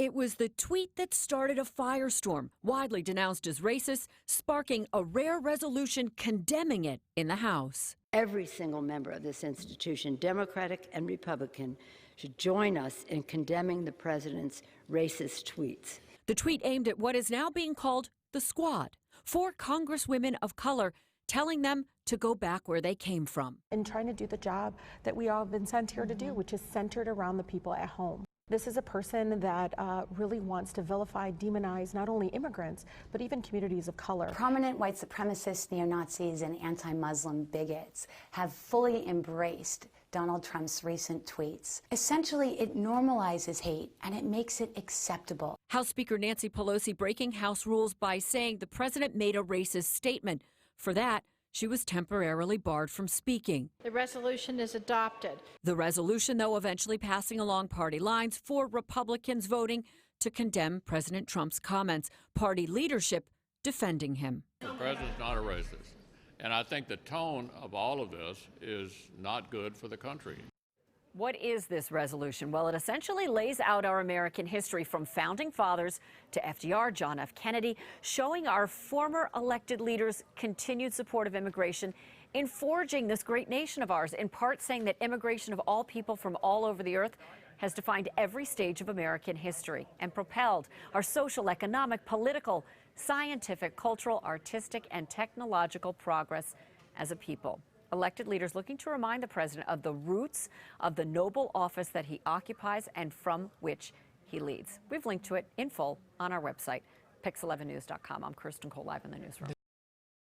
It was the tweet that started a firestorm, widely denounced as racist, sparking a rare resolution condemning it in the House. Every single member of this institution, Democratic and Republican, should join us in condemning the president's racist tweets. The tweet aimed at what is now being called the Squad, 4 congresswomen of color telling them to go back where they came from. And trying to do the job that we all have been sent here to do, which is centered around the people at home. This is a person that really wants to vilify, demonize not only immigrants, but even communities of color. Prominent white supremacists, neo-Nazis, and anti-Muslim bigots have fully embraced Donald Trump's recent tweets. Essentially, it normalizes hate and it makes it acceptable. House Speaker Nancy Pelosi breaking House rules by saying the president made a racist statement. For that, she was temporarily barred from speaking. The resolution is adopted. The resolution, though, eventually passing along party lines, 4 Republicans voting to condemn President Trump's comments, party leadership defending him. The president's not a racist, and I think the tone of all of this is not good for the country. What is this resolution? Well, it essentially lays out our American history from founding fathers to FDR, John F. Kennedy, showing our former elected leaders' continued support of immigration in forging this great nation of ours, in part saying that immigration of all people from all over the earth has defined every stage of American history and propelled our social, economic, political, scientific, cultural, artistic, and technological progress as a people. Elected leaders looking to remind the president of the roots of the noble office that he occupies and from which he leads. We've linked to it in full on our website, pix11news.com. I'm Kirsten Cole, live in the newsroom.